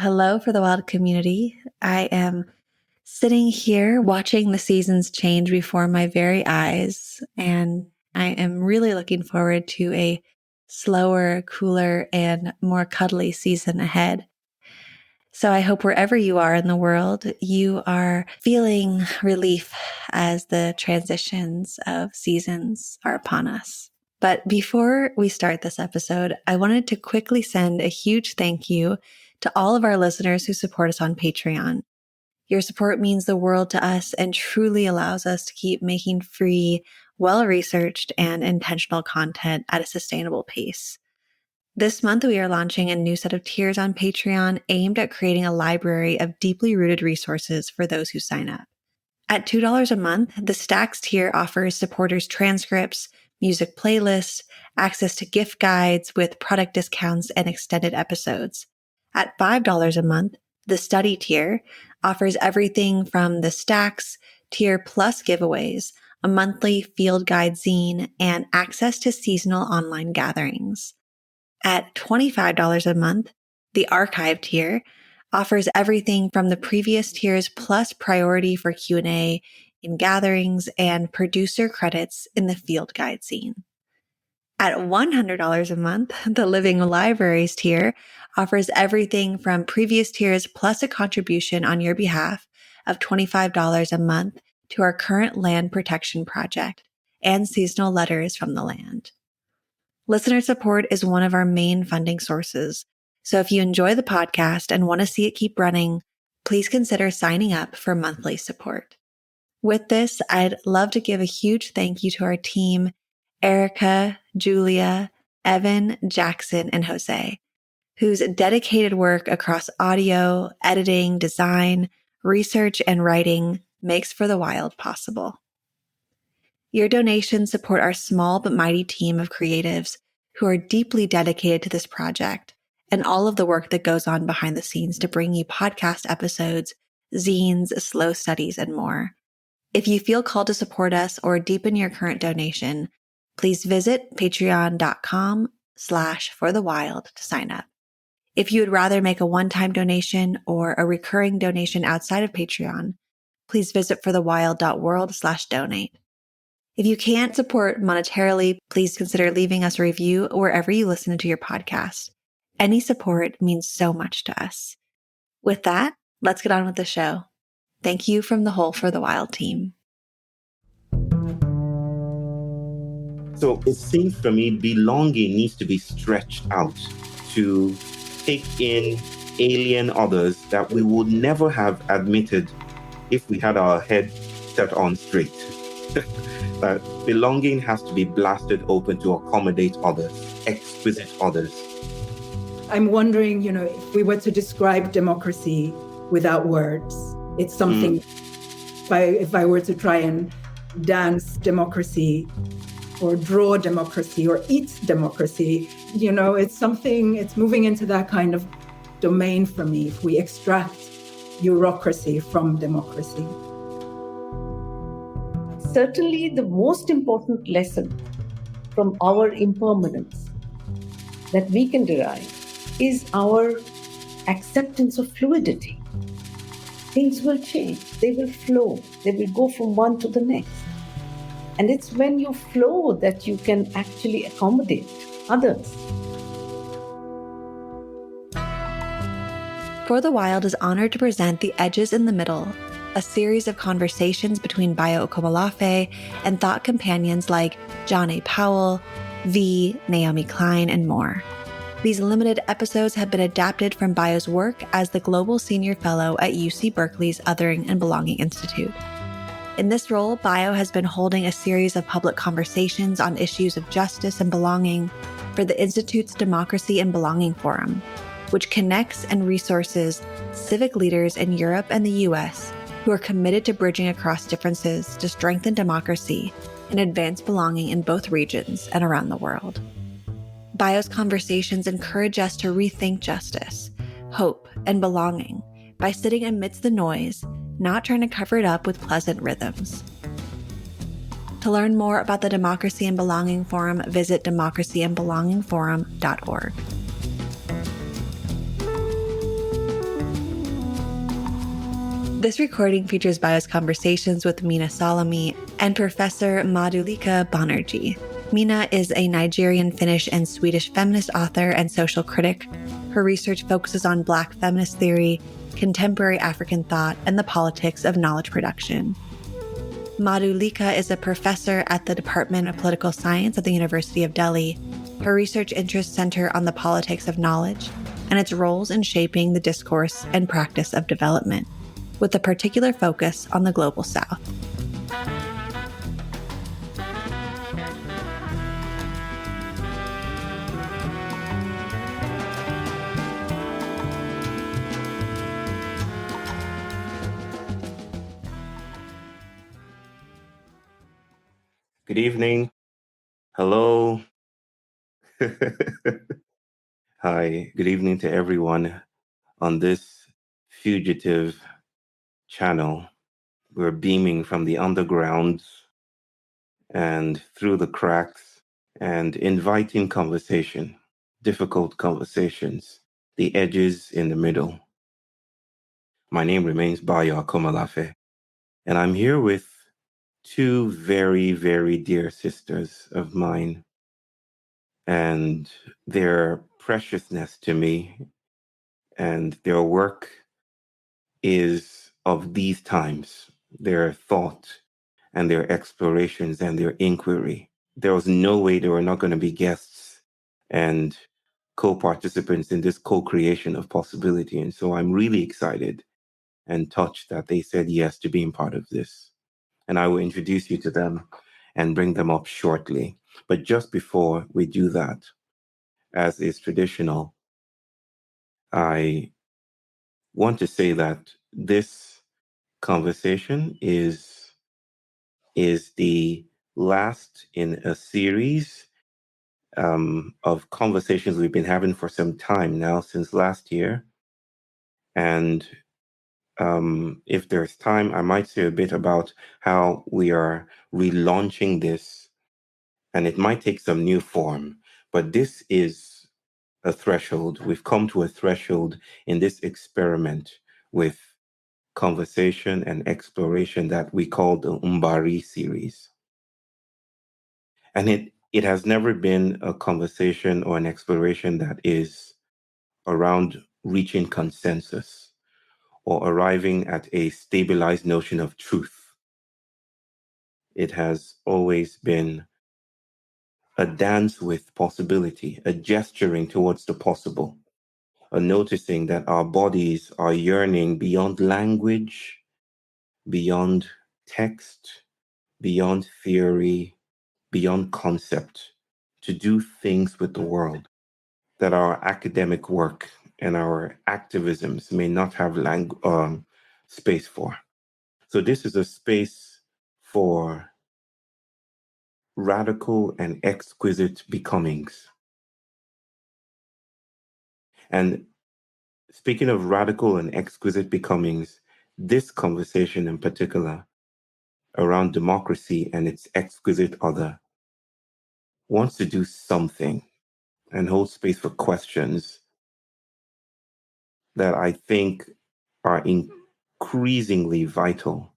hello for the Wild community. I am sitting here watching the seasons change before my very eyes, and I am really looking forward to a slower, cooler, and more cuddly season ahead. So I hope wherever you are in the world, you are feeling relief as the transitions of seasons are upon us. But before we start this episode, I wanted to quickly send a huge thank you to all of our listeners who support us on Patreon. Your support means the world to us and truly allows us to keep making free, well-researched, and intentional content at a sustainable pace. This month, we are launching a new set of tiers on Patreon aimed at creating a library of deeply rooted resources for those who sign up. At $2 a month, the Stacks tier offers supporters transcripts, music playlists, access to gift guides with product discounts, and extended episodes. At $5 a month, the Study tier offers everything from the Stacks tier plus giveaways, a monthly field guide zine, and access to seasonal online gatherings. At $25 a month, the Archive tier offers everything from the previous tiers plus priority for Q&A in gatherings and producer credits in the field guide zine. At $100 a month, the Living Libraries tier offers everything from previous tiers plus a contribution on your behalf of $25 a month to our current land protection project and seasonal letters from the land. Listener support is one of our main funding sources, so if you enjoy the podcast and want to see it keep running, please consider signing up for monthly support. With this, I'd love to give a huge thank you to our team, Erica, Julia, Evan, Jackson, and Jose, whose dedicated work across audio, editing, design, research, and writing makes For the Wild possible. Your donations support our small but mighty team of creatives who are deeply dedicated to this project and all of the work that goes on behind the scenes to bring you podcast episodes, zines, slow studies, and more. If you feel called to support us or deepen your current donation, please visit patreon.com/forthewild to sign up. If you would rather make a one-time donation or a recurring donation outside of Patreon, please visit forthewild.world/donate. If you can't support monetarily, please consider leaving us a review wherever you listen to your podcast. Any support means so much to us. With that, let's get on with the show. Thank you from the whole For the Wild team. So it seems for me, belonging needs to be stretched out to take in alien others that we would never have admitted if we had our head set on straight. That belonging has to be blasted open to accommodate others, exquisite others. I'm wondering, if we were to describe democracy without words, it's something, if I were to try and dance democracy or draw democracy or eat democracy, it's something, it's moving into that kind of domain for me if we extract Eurocracy from democracy. Certainly the most important lesson from our impermanence that we can derive is our acceptance of fluidity. Things will change, they will flow, they will go from one to the next. And it's when you flow that you can actually accommodate others. For the Wild is honored to present The Edges in the Middle, a series of conversations between Báyò Akómoláfé and thought companions like John A. Powell, V, Naomi Klein, and more. These limited episodes have been adapted from Bayo's work as the Global Senior Fellow at UC Berkeley's Othering and Belonging Institute. In this role, Bayo has been holding a series of public conversations on issues of justice and belonging for the Institute's Democracy and Belonging Forum, which connects and resources civic leaders in Europe and the US who are committed to bridging across differences to strengthen democracy and advance belonging in both regions and around the world. Bayo's conversations encourage us to rethink justice, hope, and belonging by sitting amidst the noise, not trying to cover it up with pleasant rhythms. To learn more about the Democracy and Belonging Forum, visit democracyandbelongingforum.org. This recording features Bayo's conversations with Minna Salami and Professor Madhulika Banerjee. Minna is a Nigerian, Finnish, and Swedish feminist author and social critic. Her research focuses on Black feminist theory, contemporary African thought, and the politics of knowledge production. Madhulika is a professor at the Department of Political Science at the University of Delhi. Her research interests center on the politics of knowledge and its roles in shaping the discourse and practice of development, with a particular focus on the Global South. Good evening. Hello. Hi, good evening to everyone on this fugitive channel. We're beaming from the underground and through the cracks and inviting conversation, difficult conversations, the edges in the middle. My name remains Bayo Akómoláfé, and I'm here with two very, very dear sisters of mine, and their preciousness to me and their work is of these times, their thought and their explorations and their inquiry. There was no way they were not going to be guests and co-participants in this co-creation of possibility. And so I'm really excited and touched that they said yes to being part of this. And I will introduce you to them and bring them up shortly. But just before we do that, as is traditional, I want to say that this conversation is the last in a series of conversations we've been having for some time now, since last year. And if there's time, I might say a bit about how we are relaunching this, and it might take some new form, but this is a threshold. We've come to a threshold in this experiment with conversation and exploration that we call the Umbari series. And it has never been a conversation or an exploration that is around reaching consensus or arriving at a stabilized notion of truth. It has always been a dance with possibility, a gesturing towards the possible, a noticing that our bodies are yearning beyond language, beyond text, beyond theory, beyond concept, to do things with the world that our academic work and our activisms may not have space for. So this is a space for radical and exquisite becomings. And speaking of radical and exquisite becomings, this conversation in particular around democracy and its exquisite other wants to do something and hold space for questions that I think are increasingly vital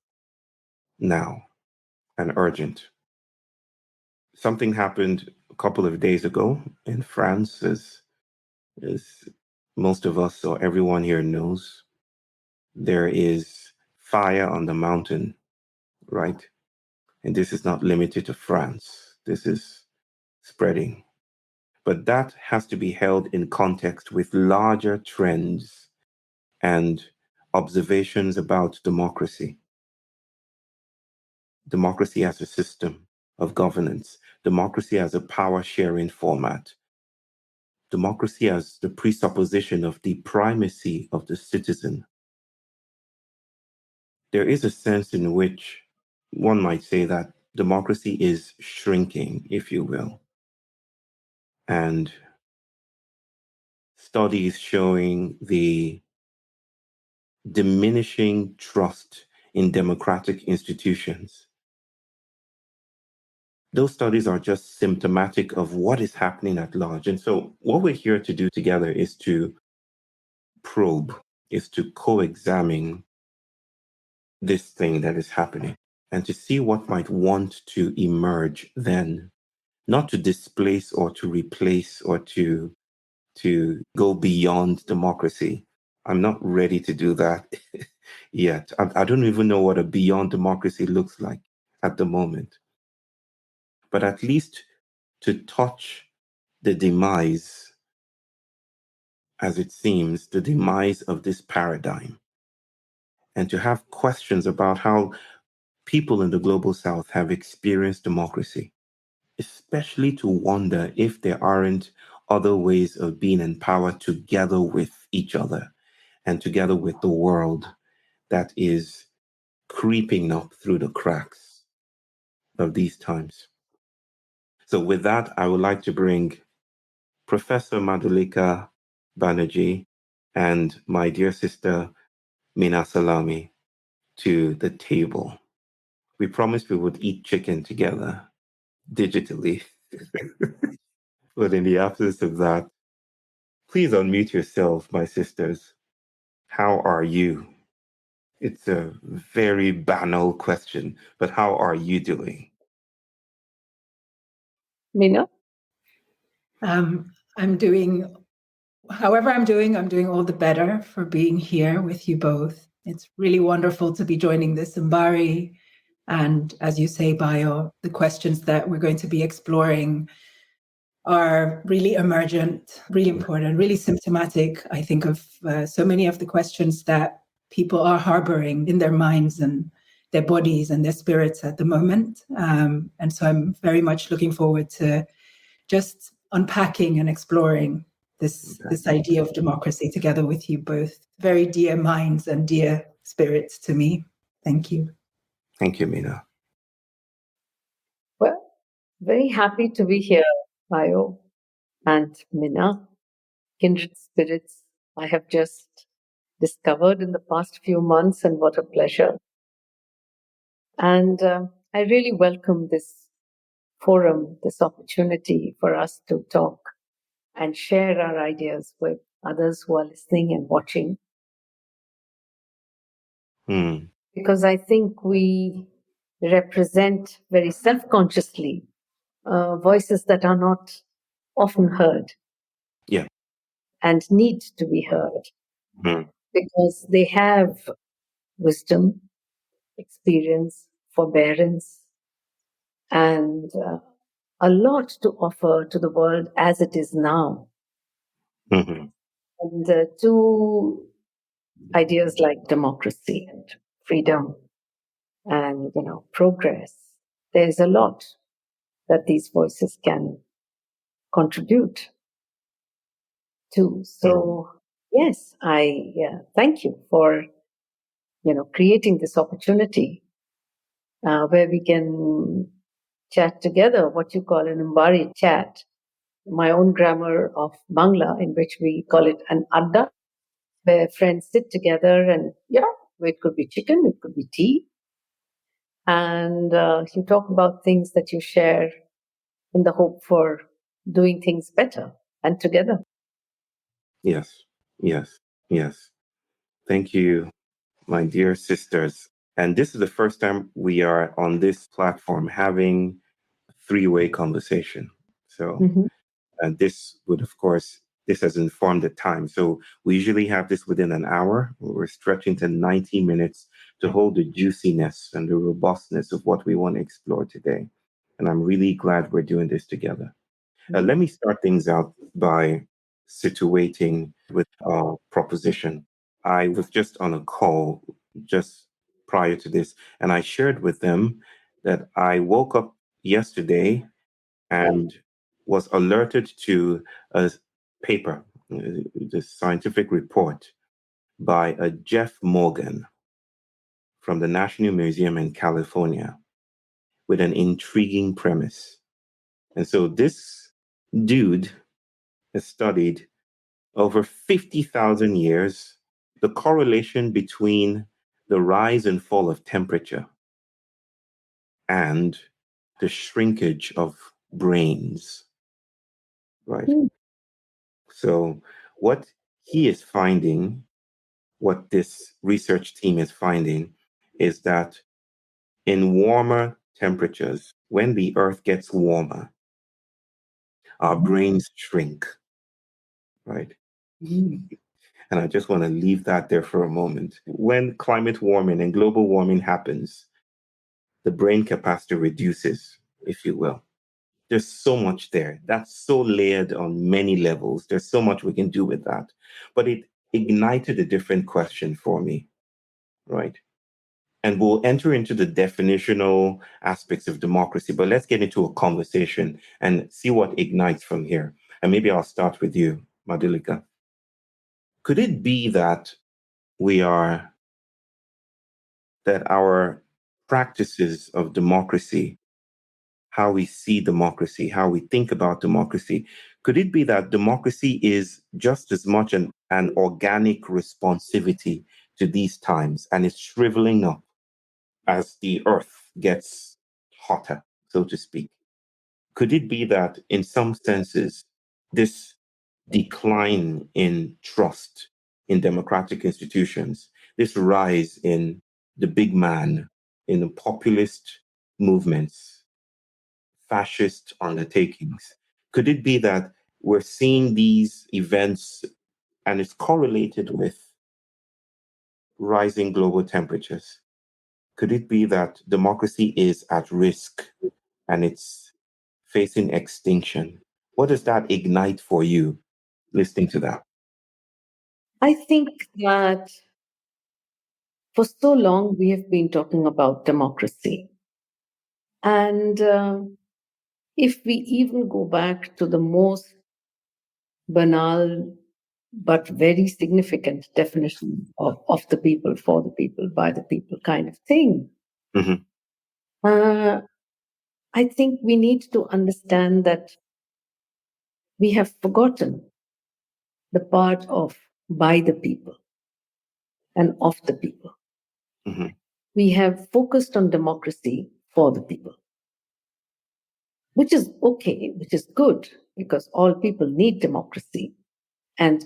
now and urgent. Something happened a couple of days ago in France, as most of us or everyone here knows. There is fire on the mountain, right? And this is not limited to France. This is spreading. But that has to be held in context with larger trends and observations about democracy. Democracy as a system of governance, democracy as a power-sharing format, democracy as the presupposition of the primacy of the citizen. There is a sense in which one might say that democracy is shrinking, if you will. And studies showing the diminishing trust in democratic institutions. Those studies are just symptomatic of what is happening at large. And so what we're here to do together is to probe, is to co-examine this thing that is happening and to see what might want to emerge then, not to displace or to replace or to go beyond democracy. I'm not ready to do that yet. I don't even know what a beyond democracy looks like at the moment. But at least to touch the demise, as it seems, the demise of this paradigm, and to have questions about how people in the global south have experienced democracy, especially to wonder if there aren't other ways of being in power together with each other and together with the world that is creeping up through the cracks of these times. So with that, I would like to bring Professor Madhulika Banerjee and my dear sister Minna Salami to the table. We promised we would eat chicken together digitally. But in the absence of that, please unmute yourself, my sisters. How are you? It's a very banal question, but how are you doing? Minna? I'm doing, however I'm doing all the better for being here with you both. It's really wonderful to be joining this Mbari. And as you say, Bayo, the questions that we're going to be exploring are really emergent, really important, really symptomatic, I think, of so many of the questions that people are harboring in their minds and their bodies and their spirits at the moment. And so I'm very much looking forward to just unpacking and exploring this idea of democracy together with you both. Very dear minds and dear spirits to me. Thank you. Thank you, Minna. Well, very happy to be here, Bayo and Minna. Kindred spirits I have just discovered in the past few months, and what a pleasure. And I really welcome this forum, this opportunity for us to talk and share our ideas with others who are listening and watching. Because I think we represent very self-consciously voices that are not often heard. Yeah. And need to be heard. Because they have wisdom, experience, forbearance, and a lot to offer to the world as it is now. And to ideas like democracy and freedom and progress, there's a lot that these voices can contribute to. So yes, I thank you for creating this opportunity where we can chat together, what you call an Mbari chat, my own grammar of Bangla, in which we call it an adda, where friends sit together and it could be chicken, it could be tea. And you talk about things that you share in the hope for doing things better and together. Yes, yes, yes. Thank you, my dear sisters. And this is the first time we are on this platform having a three-way conversation. So, and this would, of course, this has informed the time. So we usually have this within an hour. We're stretching to 90 minutes to hold the juiciness and the robustness of what we want to explore today. And I'm really glad we're doing this together. Let me start things out by situating with our proposition. I was just on a call just prior to this, and I shared with them that I woke up yesterday and was alerted to a paper, the scientific report by a Jeff Morgan from the National Museum in California with an intriguing premise. And so this dude has studied over 50,000 years the correlation between the rise and fall of temperature and the shrinkage of brains. Right. So what he is finding, what this research team is finding, is that in warmer temperatures, when the earth gets warmer, our brains shrink, right? And I just want to leave that there for a moment. When climate warming and global warming happens, the brain capacity reduces, if you will. There's so much there. That's so layered on many levels. There's so much we can do with that. But it ignited a different question for me, right? And we'll enter into the definitional aspects of democracy, but let's get into a conversation and see what ignites from here. And maybe I'll start with you, Madhulika. Could it be that our practices of democracy, how we see democracy, how we think about democracy, could it be that democracy is just as much an organic responsivity to these times and it's shriveling up as the earth gets hotter, so to speak? Could it be that in some senses, this decline in trust in democratic institutions, this rise in the big man, in the populist movements, fascist undertakings, could it be that we're seeing these events and it's correlated with rising global temperatures? Could it be that democracy is at risk and it's facing extinction? What does that ignite for you listening to that? I think that for so long we have been talking about democracy. And if we even go back to the most banal but very significant definition of the people, for the people, by the people kind of thing, Mm-hmm. I think we need to understand that we have forgotten the part of by the people and of the people. Mm-hmm. We have focused on democracy for the people, which is okay, which is good, because all people need democracy and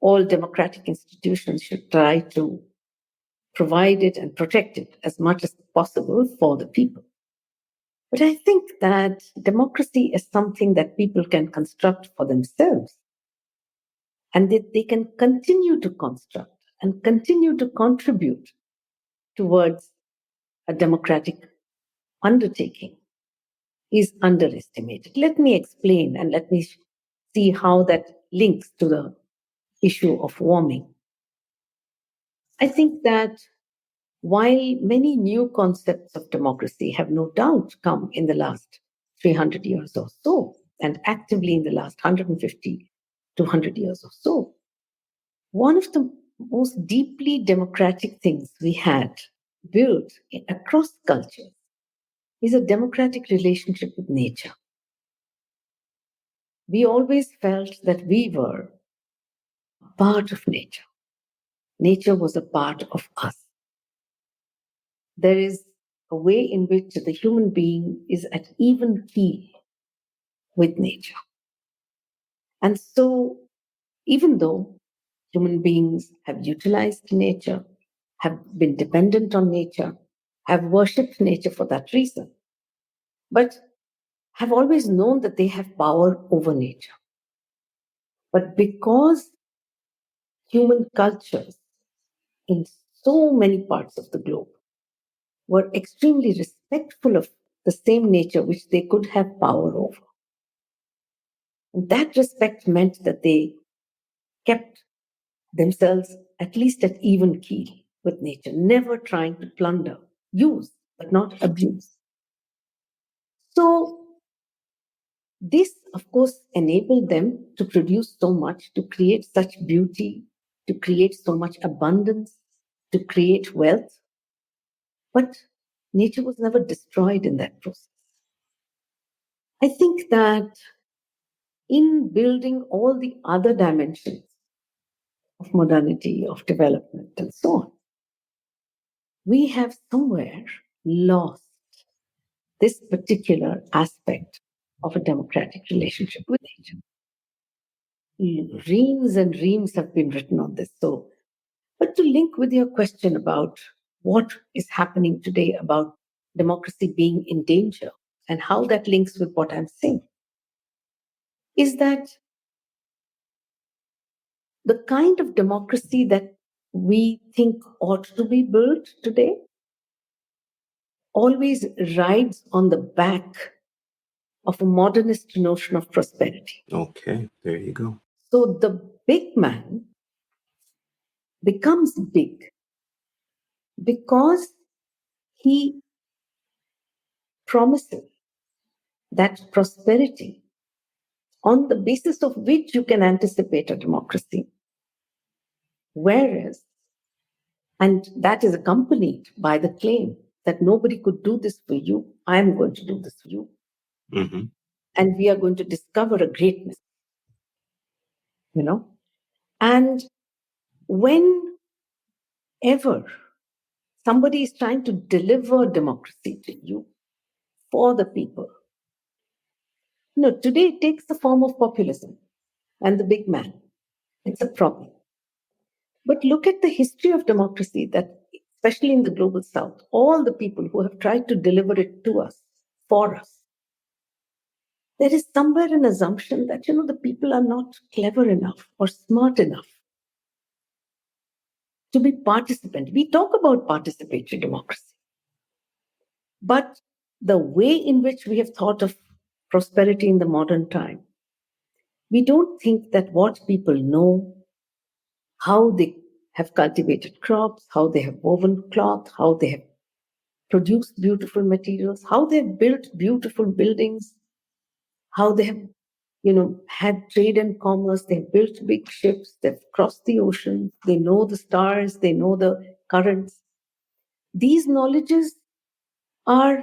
all democratic institutions should try to provide it and protect it as much as possible for the people. But I think that democracy is something that people can construct for themselves and that they can continue to construct and continue to contribute towards a democratic undertaking is underestimated. Let me explain and let me see how that links to the issue of warming. I think that while many new concepts of democracy have no doubt come in the last 300 years or so, and actively in the last 150 to 100 years or so, one of the most deeply democratic things we had built across cultures is a democratic relationship with nature. We always felt that we were a part of nature. Nature was a part of us. There is a way in which the human being is at even keel with nature. And so, even though human beings have utilized nature, have been dependent on nature, have worshipped nature for that reason, but have always known that they have power over nature. But because human cultures in so many parts of the globe were extremely respectful of the same nature which they could have power over, and that respect meant that they kept themselves at least at even keel with nature, never trying to plunder, use, but not abuse. So, this, of course, enabled them to produce so much, to create such beauty, to create so much abundance, to create wealth. But nature was never destroyed in that process. I think that in building all the other dimensions of modernity, of development, and so on, we have somewhere lost this particular aspect of a democratic relationship with nature. Reams and reams have been written on this. So, but to link with your question about what is happening today about democracy being in danger and how that links with what I'm saying is that the kind of democracy that we think ought to be built today always rides on the back of a modernist notion of prosperity. Okay, there you go. So the big man becomes big because he promises that prosperity on the basis of which you can anticipate a democracy. Whereas, and that is accompanied by the claim that nobody could do this for you, I am going to do this for you. Mm-hmm. And we are going to discover a greatness, And whenever somebody is trying to deliver democracy to you for the people, today it takes the form of populism and the big man. It's a problem. But look at the history of democracy, that especially in the global south, all the people who have tried to deliver it to us, for us, there is somewhere an assumption that, the people are not clever enough or smart enough to be participant. We talk about participatory democracy, but the way in which we have thought of prosperity in the modern time, we don't think that what people know, how they have cultivated crops, how they have woven cloth, how they have produced beautiful materials, how they have built beautiful buildings, how they have, had trade and commerce, they've built big ships, they've crossed the ocean, they know the stars, they know the currents. These knowledges are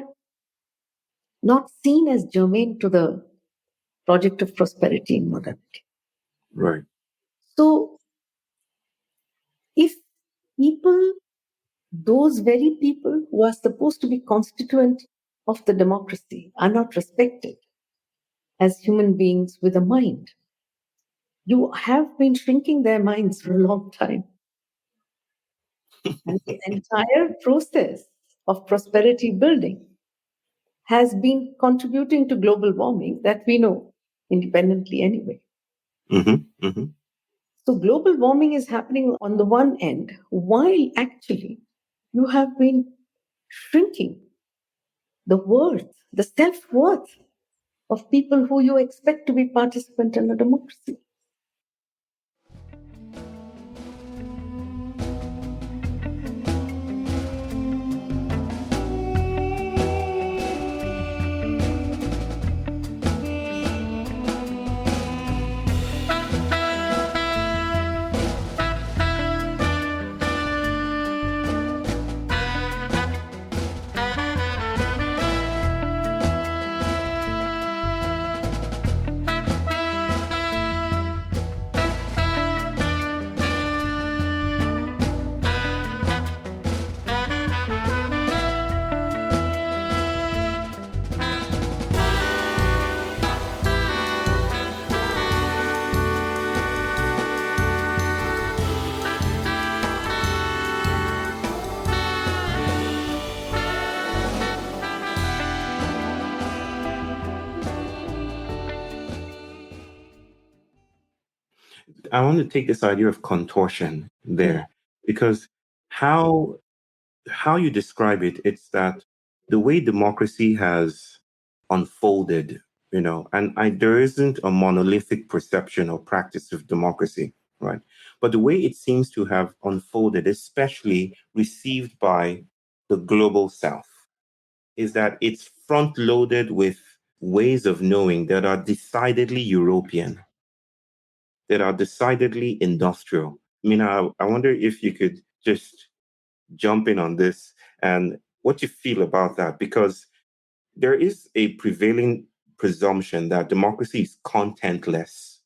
not seen as germane to the project of prosperity in modernity. Right. So, if people, those very people who are supposed to be constituent of the democracy, are not respected as human beings with a mind, you have been shrinking their minds for a long time. And the entire process of prosperity building has been contributing to global warming that we know independently anyway. Mm-hmm. Mm-hmm. So global warming is happening on the one end, while actually you have been shrinking the worth, the self-worth of people who you expect to be participant in a democracy. I want to take this idea of contortion there, because how you describe it, it's that the way democracy has unfolded, and there isn't a monolithic perception or practice of democracy, right? But the way it seems to have unfolded, especially received by the global south, is that it's front loaded with ways of knowing that are decidedly European, that are decidedly industrial. I wonder if you could just jump in on this and what you feel about that, because there is a prevailing presumption that democracy is contentless,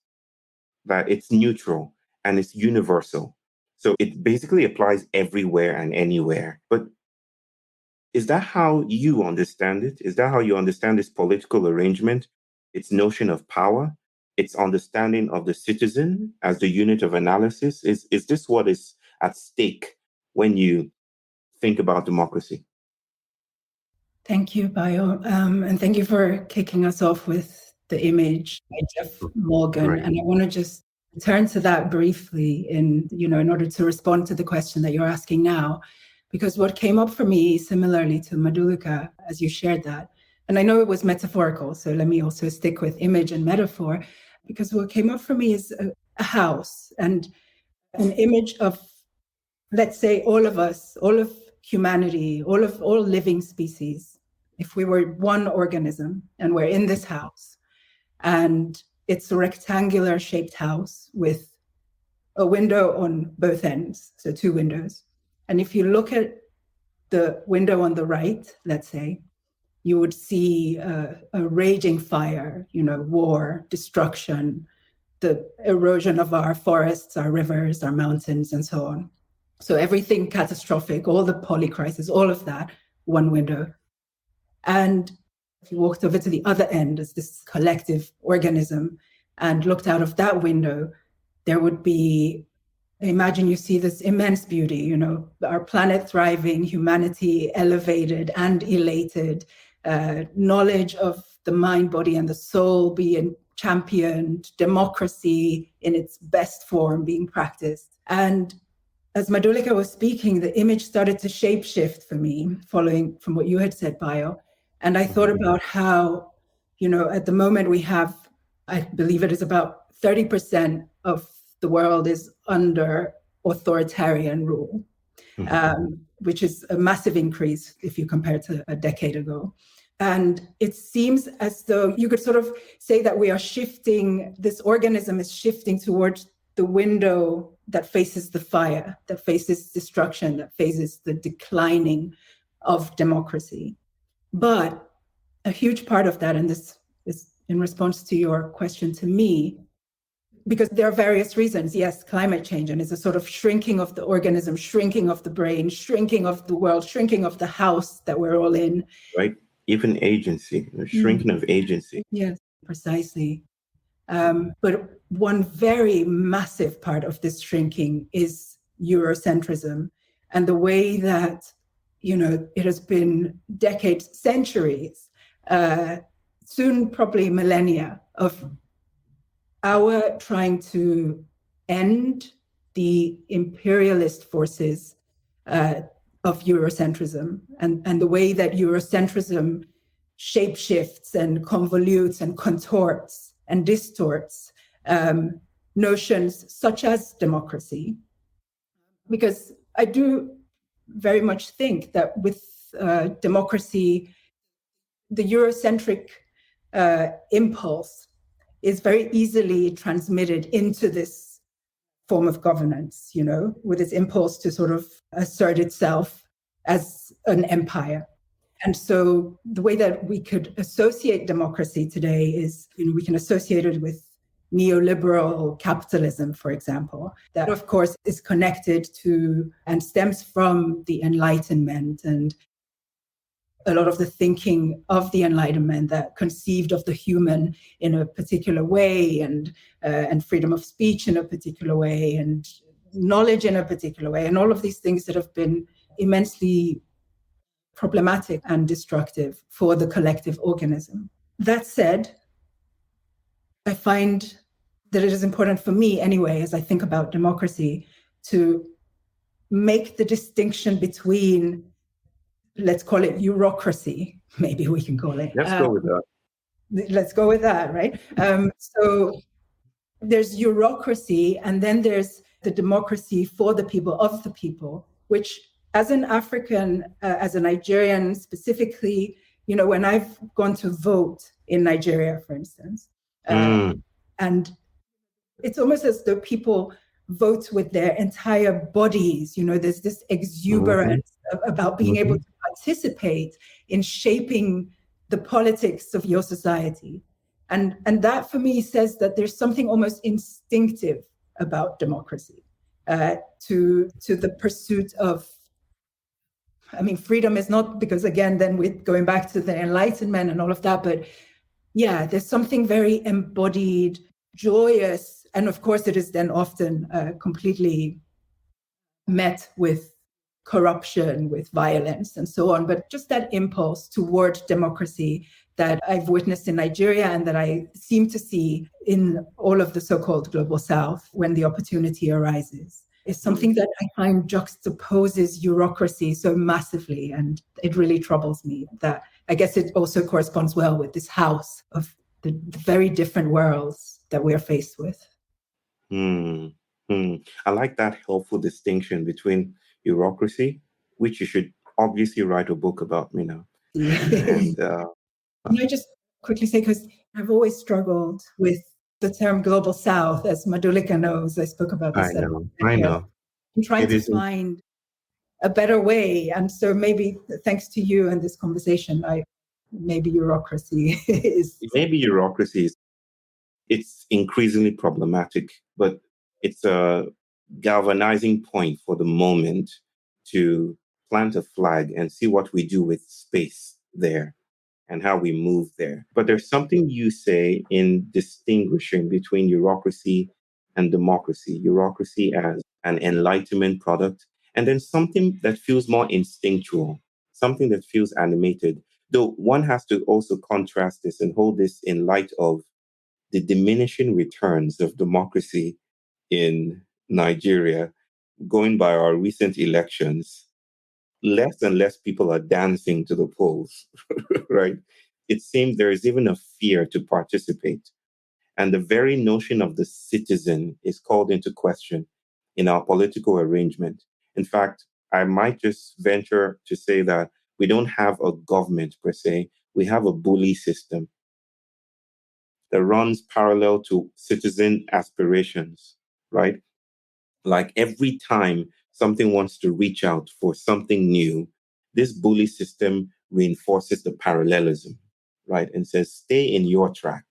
that it's neutral and it's universal. So it basically applies everywhere and anywhere. But is that how you understand it? Is that how you understand this political arrangement, its notion of power, its understanding of the citizen as the unit of analysis? Is this what is at stake when you think about democracy? Thank you, Bayo. And thank you for kicking us off with the image by Jeff Morgan. Right. And I want to just turn to that briefly in order to respond to the question that you're asking now, because what came up for me similarly to Madhulika as you shared that, and I know it was metaphorical, so let me also stick with image and metaphor, because what came up for me is a house and an image of, let's say, all of us, all of humanity, all living species. If we were one organism and we're in this house, and it's a rectangular shaped house with a window on both ends, so 2 windows. And if you look at the window on the right, let's say, you would see a raging fire, war, destruction, the erosion of our forests, our rivers, our mountains, and so on. So everything catastrophic, all the polycrisis, all of that, one window. And if you walked over to the other end as this collective organism and looked out of that window, there would be, imagine you see this immense beauty, our planet thriving, humanity elevated and elated, knowledge of the mind, body, and the soul being championed, democracy in its best form being practiced. And as Madhulika was speaking, the image started to shapeshift for me, following from what you had said, Bayo. And I thought about how, at the moment we have, I believe it is about 30% of the world is under authoritarian rule, which is a massive increase if you compare to a decade ago. And it seems as though you could sort of say that we are shifting, this organism is shifting towards the window that faces the fire, that faces destruction, that faces the declining of democracy. But a huge part of that, and this is in response to your question to me, because there are various reasons. Yes, climate change, and it's a sort of shrinking of the organism, shrinking of the brain, shrinking of the world, shrinking of the house that we're all in. Right. Even agency, shrinking of agency. Yes, precisely. But one very massive part of this shrinking is Eurocentrism and the way that, it has been decades, centuries, soon probably millennia of our trying to end the imperialist forces of Eurocentrism and the way that Eurocentrism shapeshifts and convolutes and contorts and distorts notions such as democracy. Because I do very much think that with democracy, the Eurocentric impulse is very easily transmitted into this form of governance, with its impulse to sort of assert itself as an empire. And so the way that we could associate democracy today is, we can associate it with neoliberal capitalism, for example, that of course is connected to and stems from the Enlightenment and a lot of the thinking of the Enlightenment that conceived of the human in a particular way and freedom of speech in a particular way and knowledge in a particular way, and all of these things that have been immensely problematic and destructive for the collective organism. That said, I find that it is important for me anyway, as I think about democracy, to make the distinction between, let's call it Eurocracy, maybe we can call it. Let's go with that. Let's go with that, right? So there's Eurocracy, and then there's the democracy for the people, of the people, which as an African, as a Nigerian specifically, when I've gone to vote in Nigeria, for instance, and it's almost as though people vote with their entire bodies. There's this exuberance about being able to participate in shaping the politics of your society. And that for me says that there's something almost instinctive about democracy, to the pursuit of, freedom is not, because again, then we're going back to the Enlightenment and all of that, but yeah, there's something very embodied, joyous, and of course it is then often completely met with corruption, with violence and so on, but just that impulse toward democracy that I've witnessed in Nigeria and that I seem to see in all of the so-called global South when the opportunity arises is something that I find juxtaposes Eurocracy so massively. And it really troubles me that I guess it also corresponds well with this house of the very different worlds that we're faced with. I like that helpful distinction between Eurocracy, which you should obviously write a book about, Minna. And Can I just quickly say, because I've always struggled with the term global South, as Madhulika knows. I spoke about this. I know. I'm trying to find a better way. And so maybe thanks to you and this conversation, maybe Eurocracy is... Maybe Eurocracy is... It's increasingly problematic, but it's a galvanizing point for the moment to plant a flag and see what we do with space there and how we move there. But there's something you say in distinguishing between Eurocracy and democracy. Eurocracy as an Enlightenment product, and then something that feels more instinctual, something that feels animated. Though one has to also contrast this and hold this in light of the diminishing returns of democracy in Nigeria. Going by our recent elections, less and less people are dancing to the polls, right? It seems there is even a fear to participate. And the very notion of the citizen is called into question in our political arrangement. In fact, I might just venture to say that we don't have a government per se, we have a bully system that runs parallel to citizen aspirations, right? Like every time something wants to reach out for something new, this bully system reinforces the parallelism, right? And says, stay in your track.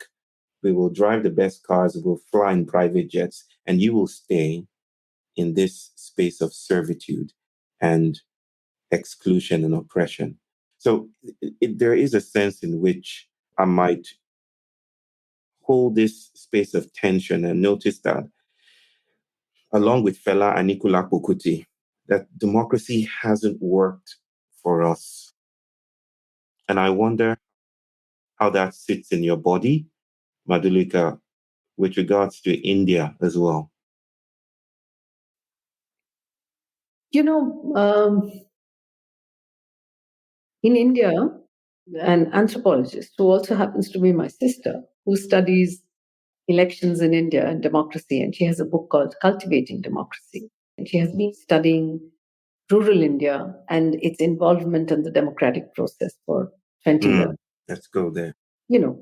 We will drive the best cars, we'll fly in private jets, and you will stay in this space of servitude and exclusion and oppression. So there is a sense in which I might hold this space of tension and notice that, along with Fela Anikulapo Kuti, that democracy hasn't worked for us. And I wonder how that sits in your body, Madhulika, with regards to India as well. You know, in India, an anthropologist who also happens to be my sister, who studies elections in India and democracy, and she has a book called Cultivating Democracy. And she has been studying rural India and its involvement in the democratic process for 20 years. Let's go there. You know,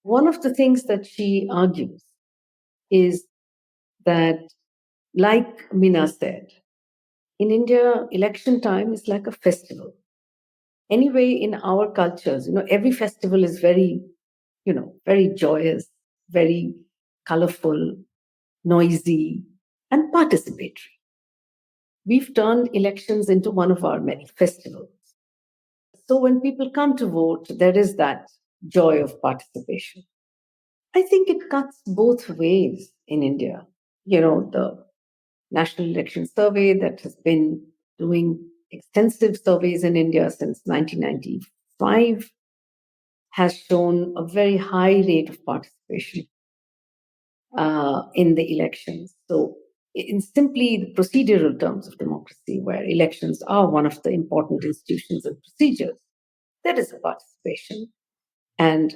one of the things that she argues is that, like Minna said, in India, election time is like a festival. Anyway, in our cultures, every festival is very, very joyous, very colorful, noisy, and participatory. We've turned elections into one of our many festivals. So when people come to vote, there is that joy of participation. I think it cuts both ways in India. The National Election Survey that has been doing extensive surveys in India since 1995 has shown a very high rate of participation in the elections. So in simply the procedural terms of democracy, where elections are one of the important institutions and procedures, there is a participation. And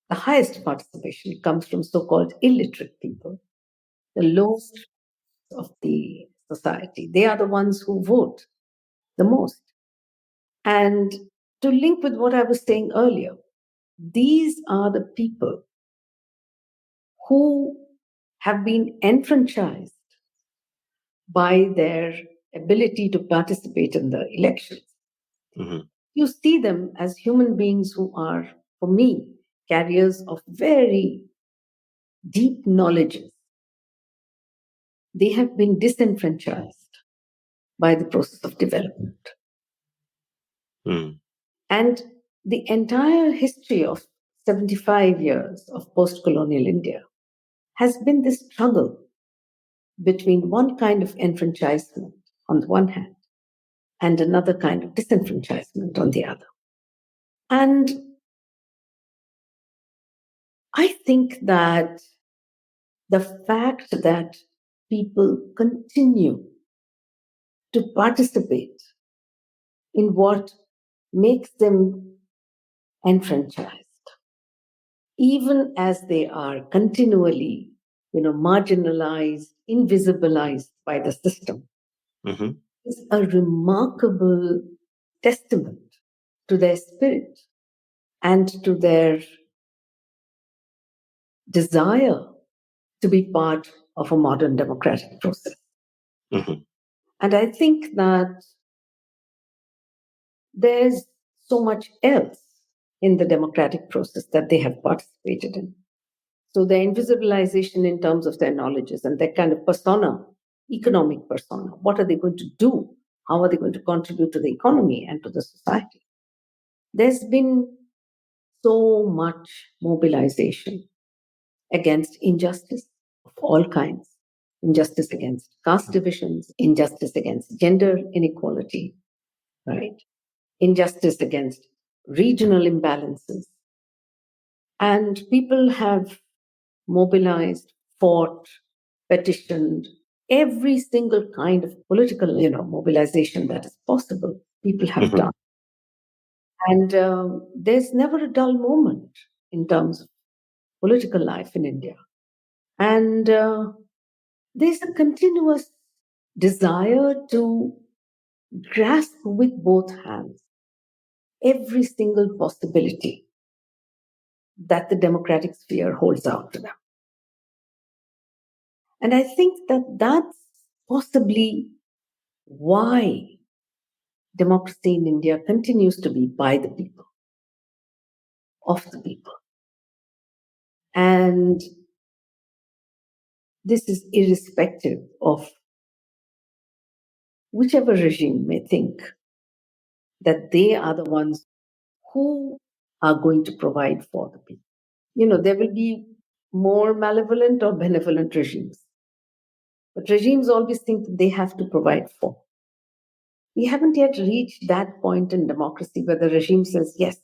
the highest participation comes from so-called illiterate people, the lowest of the society. They are the ones who vote the most. And to link with what I was saying earlier, these are the people who have been enfranchised by their ability to participate in the elections. Mm-hmm. You see them as human beings who are, for me, carriers of very deep knowledges. They have been disenfranchised by the process of development. And the entire history of 75 years of post-colonial India has been this struggle between one kind of enfranchisement on the one hand and another kind of disenfranchisement on the other. And I think that the fact that people continue to participate in what makes them enfranchised, even as they are continually, marginalized, invisibilized by the system, is a remarkable testament to their spirit and to their desire to be part of a modern democratic process. And I think that there's so much else in the democratic process that they have participated in. So their invisibilization in terms of their knowledges and their kind of persona, economic persona, what are they going to do? How are they going to contribute to the economy and to the society? There's been so much mobilization against injustice of all kinds, injustice against caste divisions, injustice against gender inequality, right? Injustice against regional imbalances. And people have mobilized, fought, petitioned, every single kind of political, mobilization that is possible. People have done. And there's never a dull moment in terms of political life in India. And there's a continuous desire to grasp with both hands every single possibility that the democratic sphere holds out to them. And I think that that's possibly why democracy in India continues to be by the people, of the people. And this is irrespective of whichever regime may think that they are the ones who are going to provide for the people. There will be more malevolent or benevolent regimes. But regimes always think that they have to provide for. We haven't yet reached that point in democracy where the regime says, yes,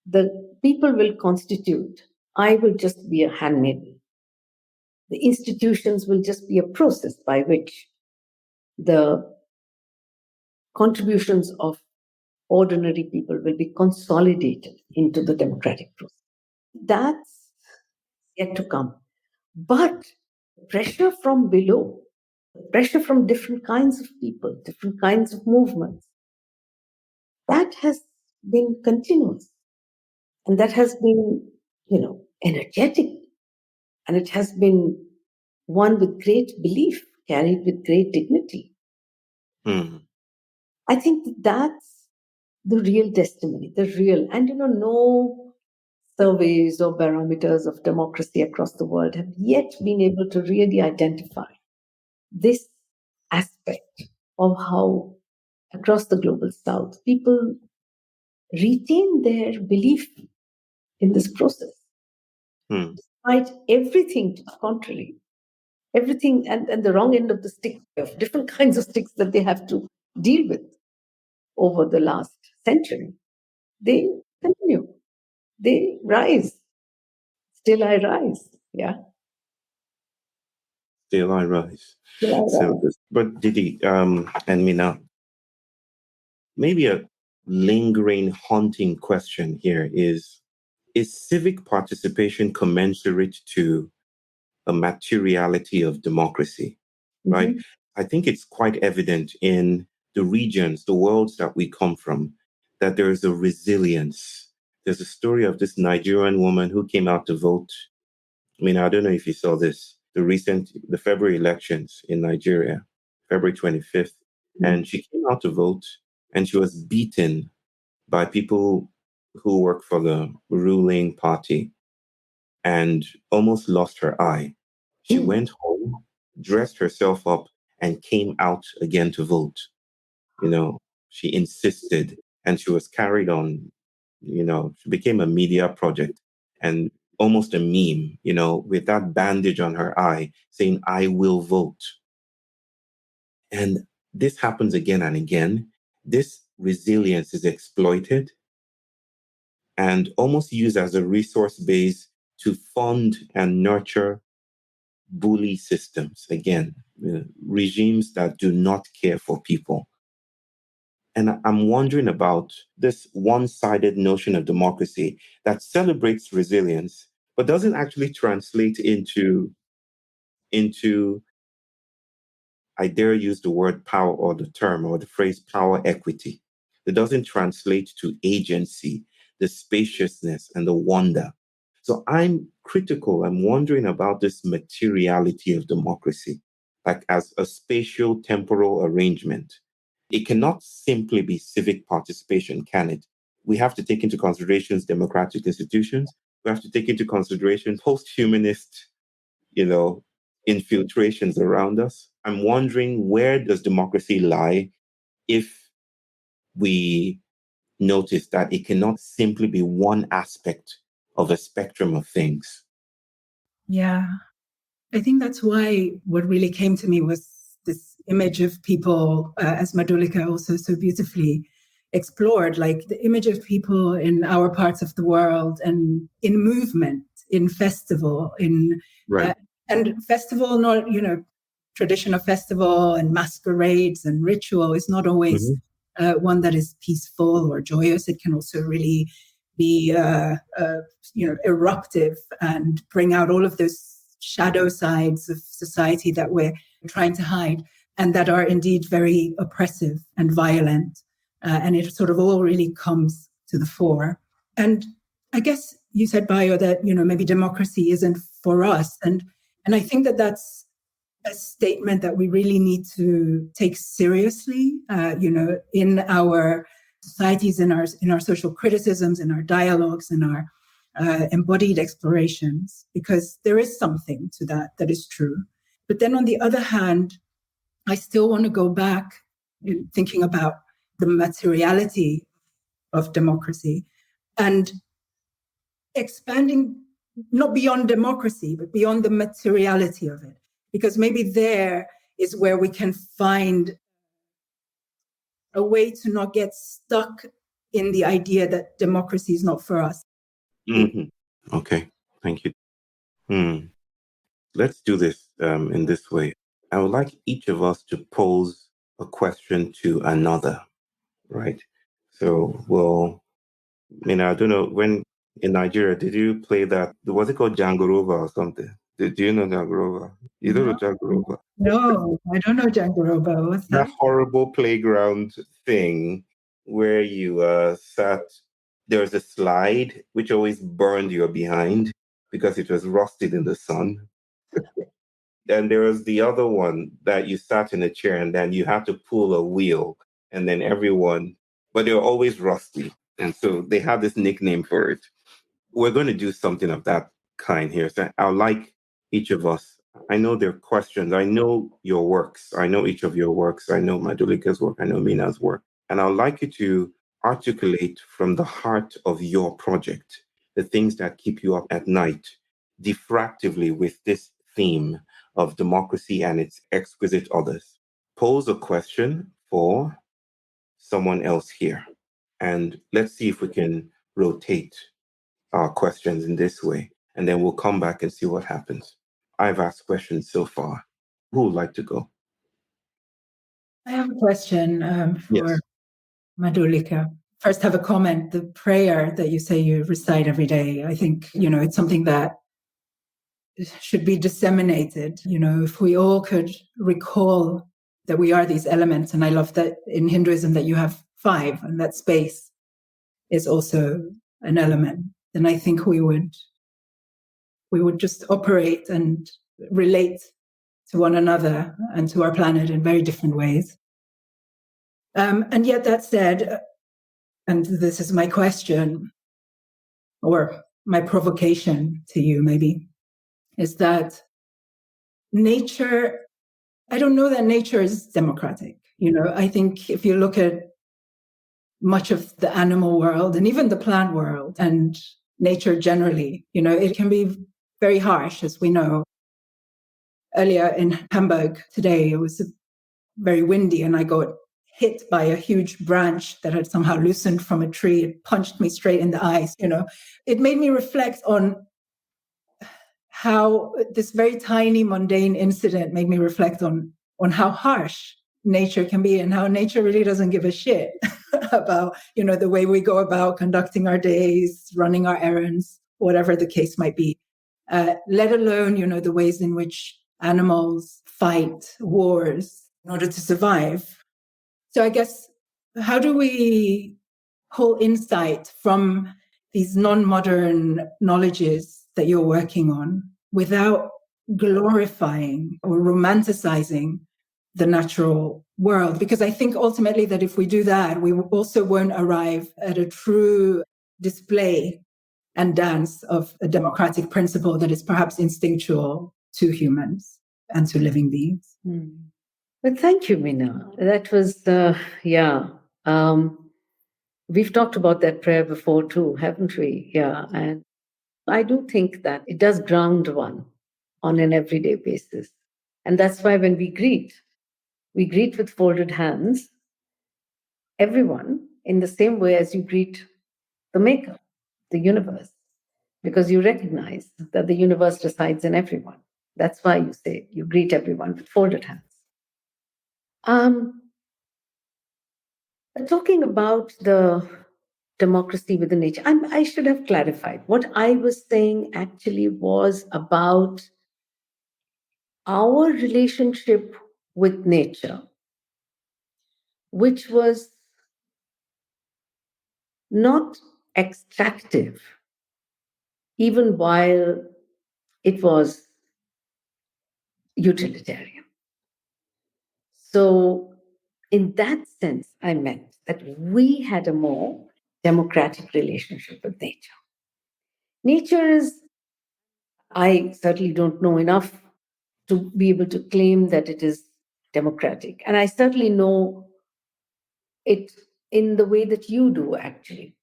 the people will constitute, I will just be a handmaiden. The institutions will just be a process by which the contributions of ordinary people will be consolidated into the democratic process. That's yet to come. But pressure from below, pressure from different kinds of people, different kinds of movements, that has been continuous. And that has been, energetic. And it has been one with great belief, carried with great dignity. I think that's the real testimony, and no surveys or barometers of democracy across the world have yet been able to really identify this aspect of how across the global south people retain their belief in this process. Despite everything to the contrary, everything and the wrong end of the stick, of different kinds of sticks that they have to deal with over the last century, they continue. They rise. Still I rise. Yeah. Still I rise. But Didi and Minna, maybe a lingering, haunting question here is civic participation commensurate to a materiality of democracy, right? I think it's quite evident in the regions, the worlds that we come from, that there is a resilience. There's a story of this Nigerian woman who came out to vote. I mean, I don't know if you saw this, the February elections in Nigeria, February 25th, and she came out to vote and she was beaten by people who work for the ruling party and almost lost her eye. She went home, dressed herself up, and came out again to vote. She insisted, and she was carried on. She became a media project and almost a meme, with that bandage on her eye saying, I will vote. And this happens again and again. This resilience is exploited and almost used as a resource base to fund and nurture bully systems. Again, regimes that do not care for people. And I'm wondering about this one-sided notion of democracy that celebrates resilience, but doesn't actually translate into, I dare use the word power or the term or the phrase power equity. It doesn't translate to agency, the spaciousness and the wonder. So I'm critical. I'm wondering about this materiality of democracy, like as a spatial temporal arrangement. It cannot simply be civic participation, can it? We have to take into consideration democratic institutions. We have to take into consideration post-humanist, infiltrations around us. I'm wondering, where does democracy lie if we notice that it cannot simply be one aspect of a spectrum of things? Yeah, I think that's why what really came to me was this image of people, as Madhulika also so beautifully explored, like the image of people in our parts of the world and in movement, in festival, Right. And festival, not, tradition of festival and masquerades and ritual is not always one that is peaceful or joyous. It can also really be, eruptive and bring out all of those shadow sides of society that we're trying to hide and that are indeed very oppressive and violent. And it sort of all really comes to the fore. And I guess you said, Bayo, that, maybe democracy isn't for us. And I think that that's a statement that we really need to take seriously, in our societies, in our social criticisms, in our dialogues, in our embodied explorations, because there is something to that is true. But then on the other hand, I still want to go back in thinking about the materiality of democracy and expanding not beyond democracy, but beyond the materiality of it. Because maybe there is where we can find a way to not get stuck in the idea that democracy is not for us. Mm-hmm. Okay, thank you. Let's do this in this way. I would like each of us to pose a question to another, right? So, I don't know, when in Nigeria, did you play that? Was it called Jangorova or something? Do you know Jangorova? You don't know Jangorova? No, I don't know Jangorova. What's that? That horrible playground thing where you sat, there was a slide which always burned your behind because it was rusted in the sun. And there was the other one that you sat in a chair and then you had to pull a wheel and then but they were always rusty. And so they have this nickname for it. We're going to do something of that kind here. So I'd like each of us, I know there are questions. I know your works. I know each of your works. I know Madhulika's work. I know Minna's work. And I'd like you to articulate from the heart of your project the things that keep you up at night, diffractively with this theme of democracy and its exquisite others. Pose a question for someone else here. And let's see if we can rotate our questions in this way. And then we'll come back and see what happens. I've asked questions so far. Who would like to go? I have a question for Yes. Madhulika. First, have a comment. The prayer that you say you recite every day, I think, it's something that should be disseminated. If we all could recall that we are these elements, and I love that in Hinduism that you have 5, and that space is also an element, then I think we would just operate and relate to one another and to our planet in very different ways. And yet that said, and this is my question, or my provocation to you maybe, is that nature, I don't know that nature is democratic. I think if you look at much of the animal world and even the plant world and nature generally, it can be very harsh, as we know. Earlier in Hamburg today, it was very windy and I got hit by a huge branch that had somehow loosened from a tree. It punched me straight in the eyes, It made me reflect on how this very tiny, mundane incident made me reflect on how harsh nature can be and how nature really doesn't give a shit about, the way we go about conducting our days, running our errands, whatever the case might be, let alone, the ways in which animals fight wars in order to survive. So I guess, how do we pull insight from these non-modern knowledges that you're working on without glorifying or romanticizing the natural world? Because I think ultimately that if we do that, we also won't arrive at a true display and dance of a democratic principle that is perhaps instinctual to humans and to living beings. Well, thank you, Minna. That was, we've talked about that prayer before too, haven't we? Yeah. And I do think that it does ground one on an everyday basis. And that's why when we greet with folded hands, everyone, in the same way as you greet the maker, the universe, because you recognize that the universe resides in everyone. That's why you say you greet everyone with folded hands. Talking about the democracy within nature, I should have clarified. What I was saying actually was about our relationship with nature, which was not extractive, even while it was utilitarian. So, in that sense, I meant that we had a more democratic relationship with nature. Nature is, I certainly don't know enough to be able to claim that it is democratic. And I certainly know it in the way that you do, actually.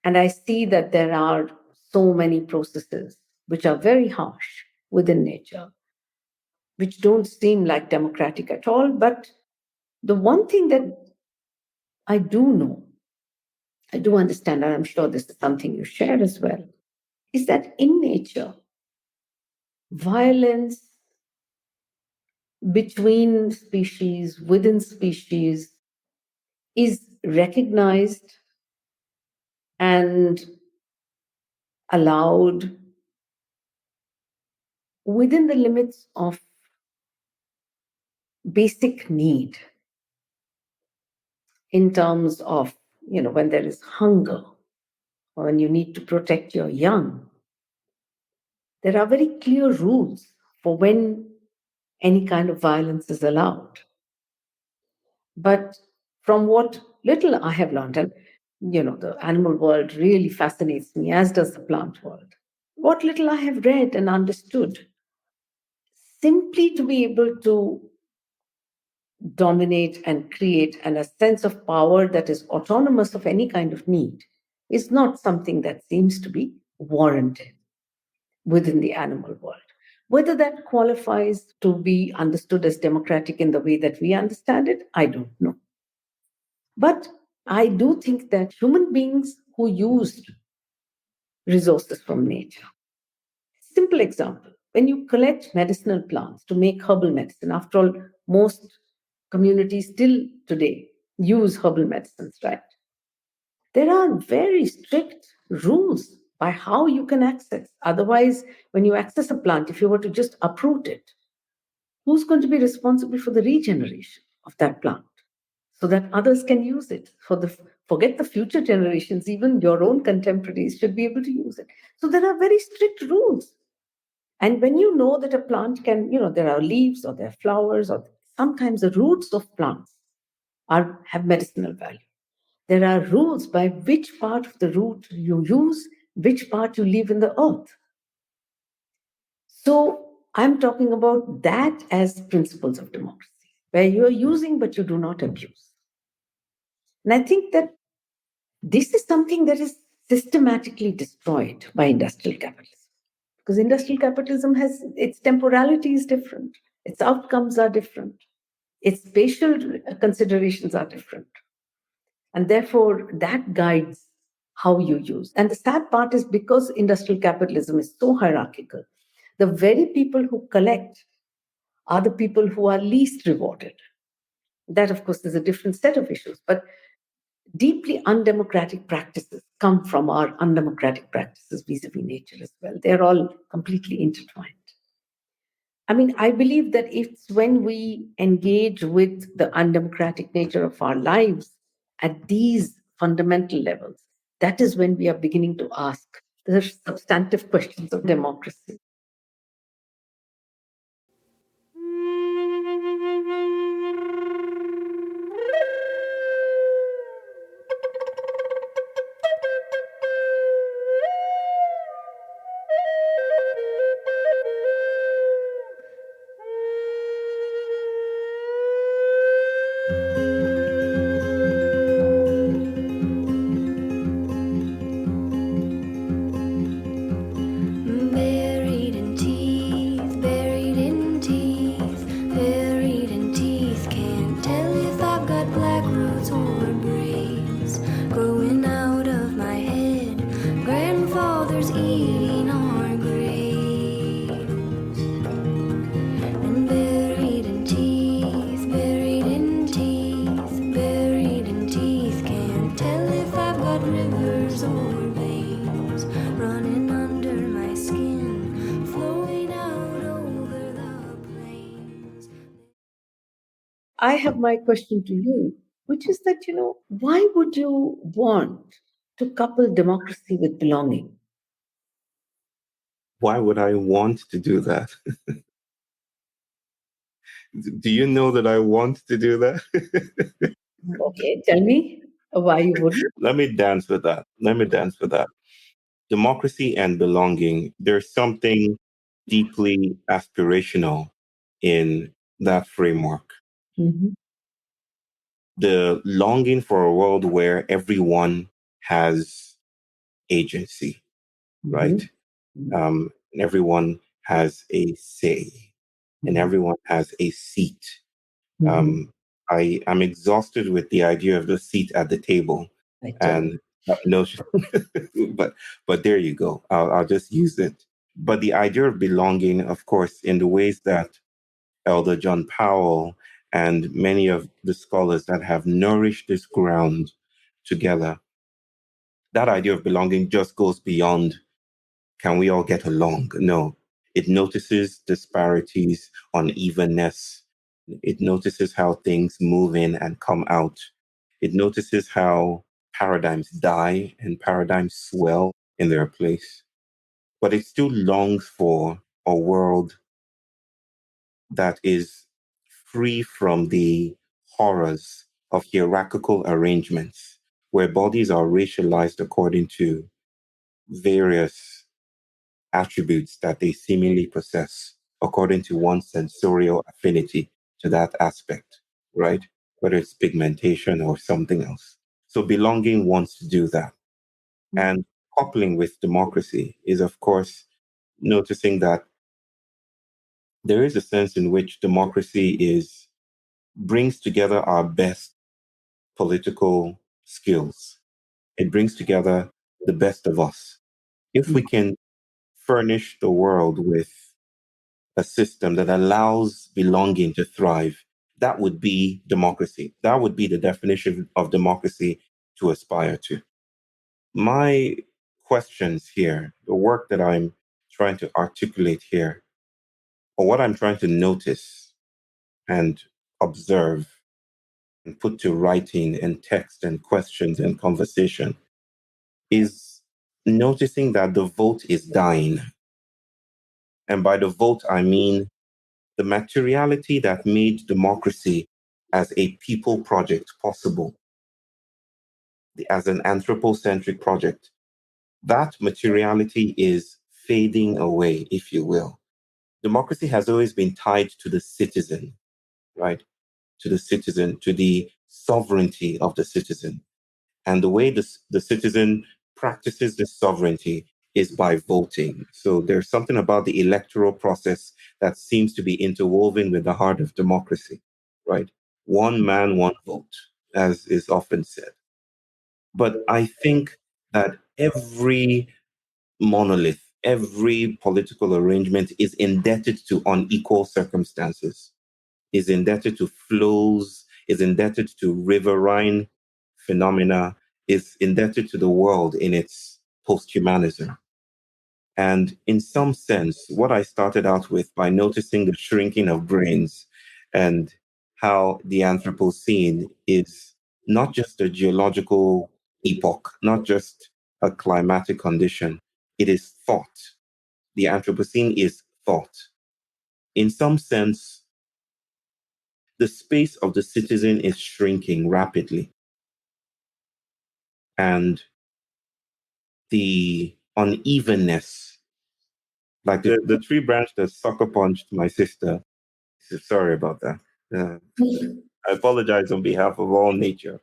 And I see that there are so many processes which are very harsh within nature, which don't seem like democratic at all. But the one thing that I do know, I do understand, and I'm sure this is something you share as well, is that in nature, violence between species, within species, is recognized and allowed within the limits of basic need, in terms of, when there is hunger or when you need to protect your young. There are very clear rules for when any kind of violence is allowed. But from what little I have learned, and the animal world really fascinates me, as does the plant world. What little I have read and understood, simply to be able to dominate and create and a sense of power that is autonomous of any kind of need is not something that seems to be warranted within the animal world. Whether that qualifies to be understood as democratic in the way that we understand it, I don't know. But I do think that human beings who used resources from nature, simple example, when you collect medicinal plants to make herbal medicine, after all, most communities still today use herbal medicines, right? There are very strict rules by how you can access. Otherwise, when you access a plant, if you were to just uproot it, who's going to be responsible for the regeneration of that plant so that others can use it? Forget the future generations, even your own contemporaries should be able to use it. So there are very strict rules. And when you know that a plant can, there are leaves or there are flowers, or sometimes the roots of plants have medicinal value. There are rules by which part of the root you use, which part you leave in the earth. So I'm talking about that as principles of democracy, where you are using but you do not abuse. And I think that this is something that is systematically destroyed by industrial capitalism. Because industrial capitalism has its temporality is different, its outcomes are different. Its spatial considerations are different. And therefore, that guides how you use. And the sad part is because industrial capitalism is so hierarchical, the very people who collect are the people who are least rewarded. That, of course, is a different set of issues. But deeply undemocratic practices come from our undemocratic practices vis-a-vis nature as well. They're all completely intertwined. I mean, I believe that it's when we engage with the undemocratic nature of our lives at these fundamental levels, that is when we are beginning to ask the substantive questions of democracy. I have my question to you, which is that, why would you want to couple democracy with belonging? Why would I want to do that? Do you know that I want to do that? Okay, tell me why you wouldn't. Let me dance with that. Democracy and belonging, there's something deeply aspirational in that framework. Mm-hmm. The longing for a world where everyone has agency, right? Mm-hmm. Everyone has a say, and everyone has a seat. Mm-hmm. I am exhausted with the idea of the seat at the table, and no, but there you go. I'll just use it. But the idea of belonging, of course, in the ways that Elder John Powell and many of the scholars that have nourished this ground together, that idea of belonging just goes beyond, can we all get along? No, it notices disparities, unevenness. It notices how things move in and come out. It notices how paradigms die and paradigms swell in their place. But it still longs for a world that is free from the horrors of hierarchical arrangements, where bodies are racialized according to various attributes that they seemingly possess, according to one's sensorial affinity to that aspect, right? Whether it's pigmentation or something else. So belonging wants to do that. And coupling with democracy is, of course, noticing that there is a sense in which democracy brings together our best political skills. It brings together the best of us. If we can furnish the world with a system that allows belonging to thrive, that would be democracy. That would be the definition of democracy to aspire to. My questions here, the work that I'm trying to articulate here, or what I'm trying to notice and observe and put to writing and text and questions and conversation, is noticing that the vote is dying. And by the vote, I mean the materiality that made democracy as a people project possible, as an anthropocentric project. That materiality is fading away, if you will. Democracy has always been tied to the citizen, right? To the citizen, to the sovereignty of the citizen. And the way the citizen practices this sovereignty is by voting. So there's something about the electoral process that seems to be interwoven with the heart of democracy, right? One man, one vote, as is often said. But I think that every monolith, every political arrangement is indebted to unequal circumstances, is indebted to flows, is indebted to riverine phenomena, is indebted to the world in its posthumanism. And in some sense, what I started out with by noticing the shrinking of brains and how the Anthropocene is not just a geological epoch, not just a climatic condition, it is thought. The Anthropocene is thought. In some sense, the space of the citizen is shrinking rapidly. And the unevenness, like the tree branch that sucker punched my sister. Sorry about that. I apologize on behalf of all nature.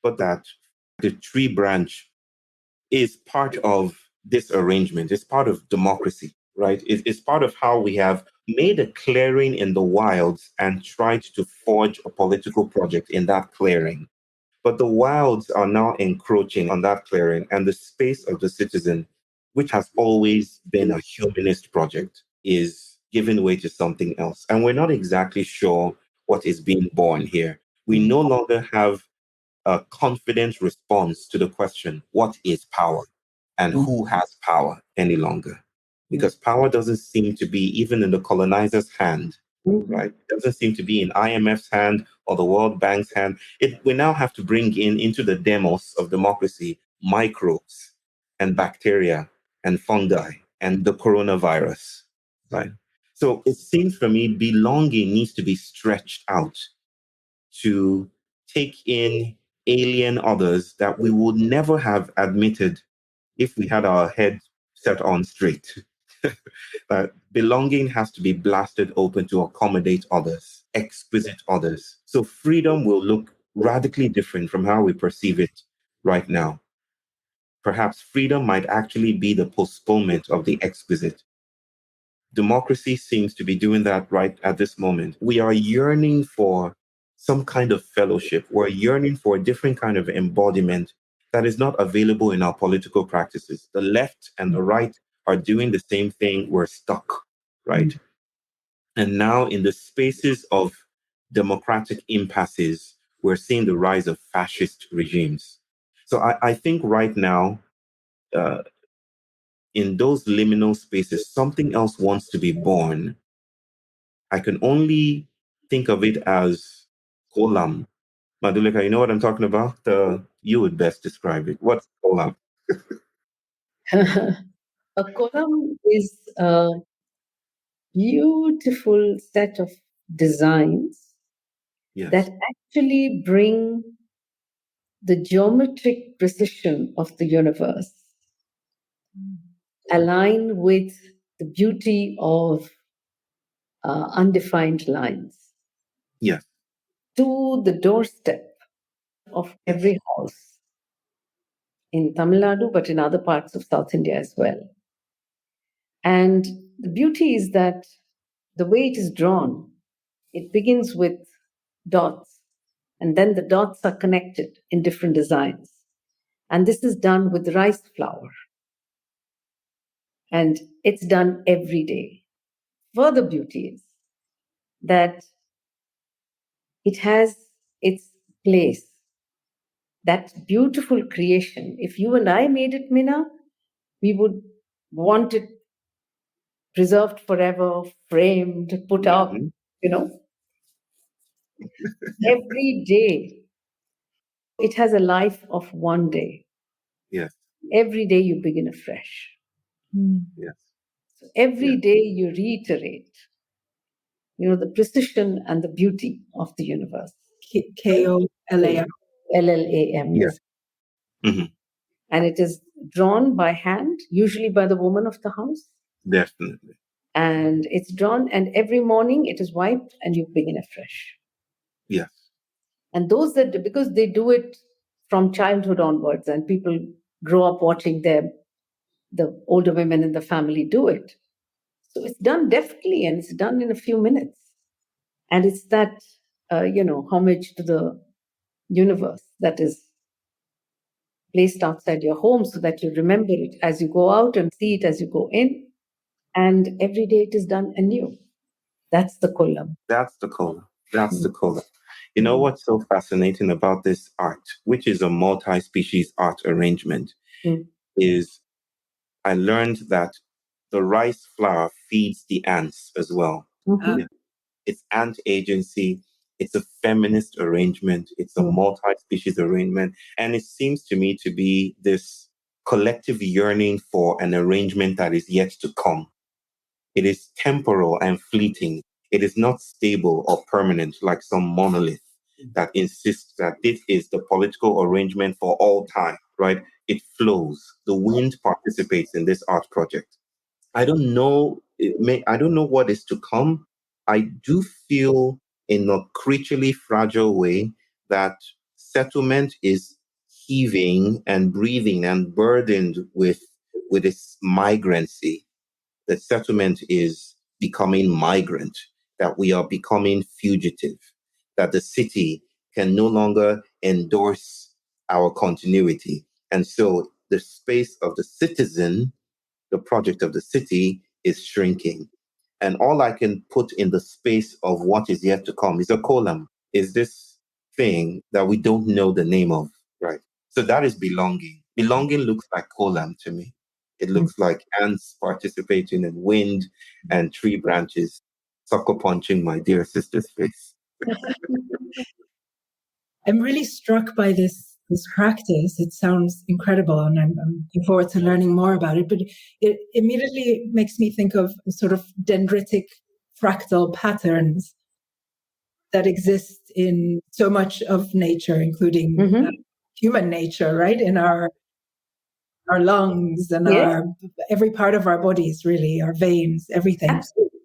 But that the tree branch is part of this arrangement. It's part of democracy, right? It's part of how we have made a clearing in the wilds and tried to forge a political project in that clearing. But the wilds are now encroaching on that clearing, and the space of the citizen, which has always been a humanist project, is giving way to something else. And we're not exactly sure what is being born here. We no longer have a confident response to the question, what is power and who has power any longer? Because power doesn't seem to be even in the colonizer's hand, right? It doesn't seem to be in IMF's hand or the World Bank's hand. We now have to bring into the demos of democracy microbes and bacteria and fungi and the coronavirus, right? So it seems for me belonging needs to be stretched out to take in alien others that we would never have admitted if we had our head set on straight. Belonging has to be blasted open to accommodate others, exquisite others. So freedom will look radically different from how we perceive it right now. Perhaps freedom might actually be the postponement of the exquisite. Democracy seems to be doing that right at this moment. We are yearning for some kind of fellowship. We're yearning for a different kind of embodiment that is not available in our political practices. The left and the right are doing the same thing. We're stuck, right? And now in the spaces of democratic impasses, we're seeing the rise of fascist regimes. So I think right now, in those liminal spaces, something else wants to be born. I can only think of it as kolam. Madhulika, you know what I'm talking about? You would best describe it. What's kolam? A column is a beautiful set of designs that actually bring the geometric precision of the universe align with the beauty of undefined lines. Yes. To the doorstep of every house in Tamil Nadu, but in other parts of South India as well. And the beauty is that the way it is drawn, it begins with dots, and then the dots are connected in different designs. And this is done with rice flour. And it's done every day. Further beauty is that it has its place. That beautiful creation, if you and I made it, Minna, we would want it preserved forever, framed, put up, every day. It has a life of one day. Yes. Every day you begin afresh. Yes. So every day you reiterate, the precision and the beauty of the universe. KOLAM. LLAM, yes. Mm-hmm. And it is drawn by hand, usually by the woman of the house. Definitely. And it's drawn, and every morning it is wiped and you begin afresh. Yes. And those because they do it from childhood onwards, and people grow up watching the older women in the family do it. So it's done deftly and it's done in a few minutes. And it's that, homage to the universe that is placed outside your home so that you remember it as you go out and see it as you go in. And every day it is done anew. That's the kolam. That's the kolam. That's the kolam. You know what's so fascinating about this art, which is a multi-species art arrangement, is I learned that the rice flour feeds the ants as well. Mhm. It's ant agency. It's a feminist arrangement. It's a multi-species arrangement. And it seems to me to be this collective yearning for an arrangement that is yet to come. It is temporal and fleeting. It is not stable or permanent like some monolith that insists that this is the political arrangement for all time, right? It flows. The wind participates in this art project. I don't know. I don't know what is to come. I do feel in a creaturely fragile way that settlement is heaving and breathing and burdened with its migrancy. That settlement is becoming migrant, that we are becoming fugitive, that the city can no longer endorse our continuity. And so the space of the citizen, the project of the city, is shrinking. And all I can put in the space of what is yet to come is a column, is this thing that we don't know the name of. Right. So that is belonging. Belonging looks like column to me. It looks like ants participating in wind and tree branches, sucker punching my dear sister's face. I'm really struck by this practice. It sounds incredible, and I'm looking forward to learning more about it. But it immediately makes me think of sort of dendritic fractal patterns that exist in so much of nature, including human nature, right? In our lungs and our every part of our bodies, really, our veins, everything. Absolutely.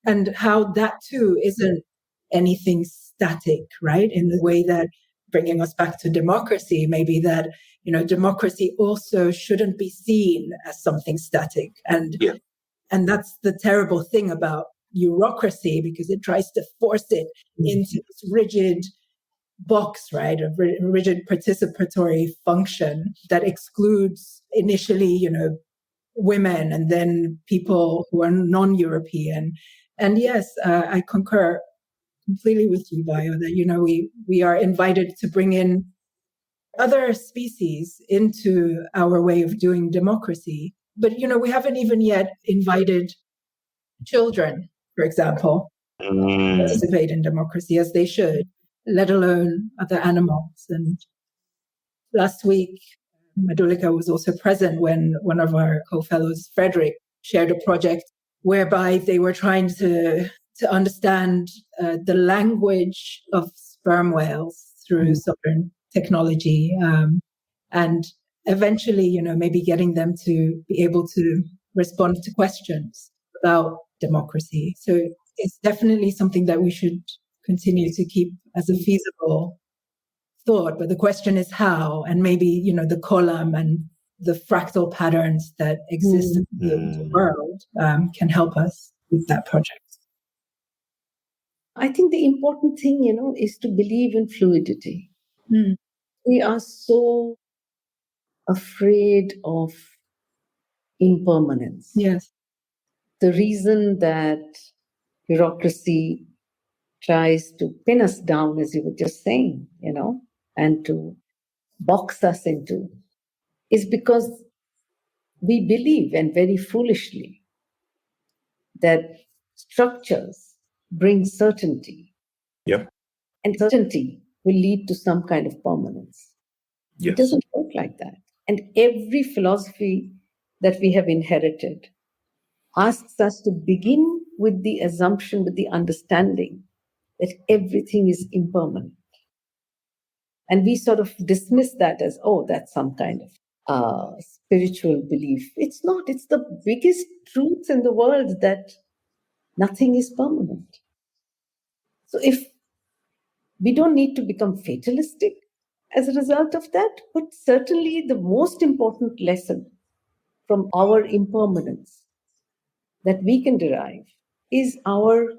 And how that too isn't anything static, right? In the way that, bringing us back to democracy, maybe that, democracy also shouldn't be seen as something static. And that's the terrible thing about Eurocracy, because it tries to force it into this rigid box, right? A rigid participatory function that excludes initially, women and then people who are non-European. And yes, I concur completely with you, Bayo, that, we are invited to bring in other species into our way of doing democracy. But, we haven't even yet invited children, for example, participate in democracy as they should, let alone other animals. And last week, Madhulika was also present when one of our co-fellows, Frederick, shared a project whereby they were trying to understand the language of sperm whales through certain technology, and eventually, maybe getting them to be able to respond to questions about democracy. So it's definitely something that we should continue to keep as a feasible thought. But the question is how, and maybe, the column and the fractal patterns that exist in the world can help us with that project. I think the important thing, is to believe in fluidity. We are so afraid of impermanence. Yes. The reason that bureaucracy tries to pin us down, as you were just saying, and to box us into, is because we believe, and very foolishly, that structures bring certainty. Yep. And certainty will lead to some kind of permanence. Yes. It doesn't work like that. And every philosophy that we have inherited asks us to begin with the assumption, with the understanding that everything is impermanent. And we sort of dismiss that as, that's some kind of spiritual belief. It's not. It's the biggest truth in the world that nothing is permanent. So if we don't need to become fatalistic as a result of that, but certainly the most important lesson from our impermanence that we can derive is our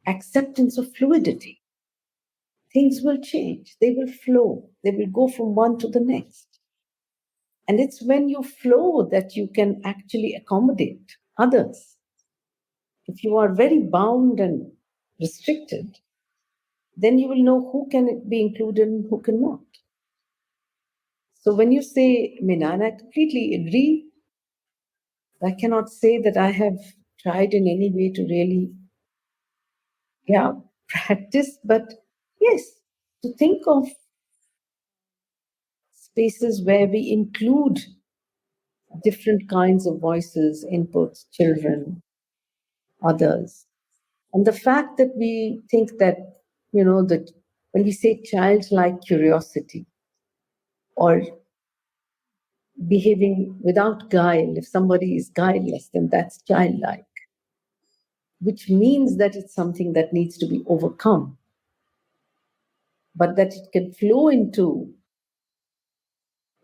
acceptance of fluidity. Things will change, they will flow, they will go from one to the next. And it's when you flow that you can actually accommodate others. If you are very bound and restricted, then you will know who can be included and who cannot. So when you say, Minna, and I completely agree, I cannot say that I have tried in any way to really, practice, but yes, to think of spaces where we include different kinds of voices, inputs, children, others. And the fact that we think that, that when we say childlike curiosity or behaving without guile, if somebody is guileless, then that's childlike, which means that it's something that needs to be overcome, but that it can flow into,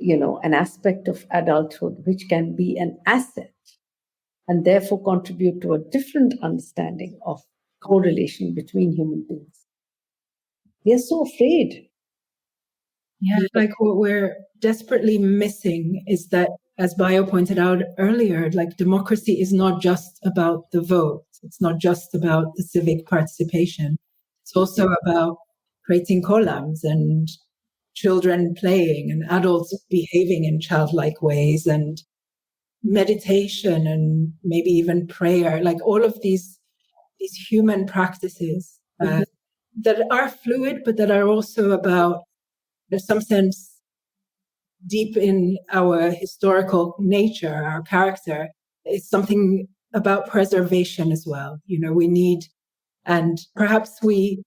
an aspect of adulthood, which can be an asset and therefore contribute to a different understanding of correlation between human beings. We are so afraid. Yeah, like what we're desperately missing is that, as Bayo pointed out earlier, like democracy is not just about the vote. It's not just about the civic participation. It's also about creating columns and children playing and adults behaving in childlike ways and meditation and maybe even prayer, like all of these human practices that are fluid, but that are also about, in some sense, deep in our historical nature, our character. It's something about preservation as well. We need, and perhaps we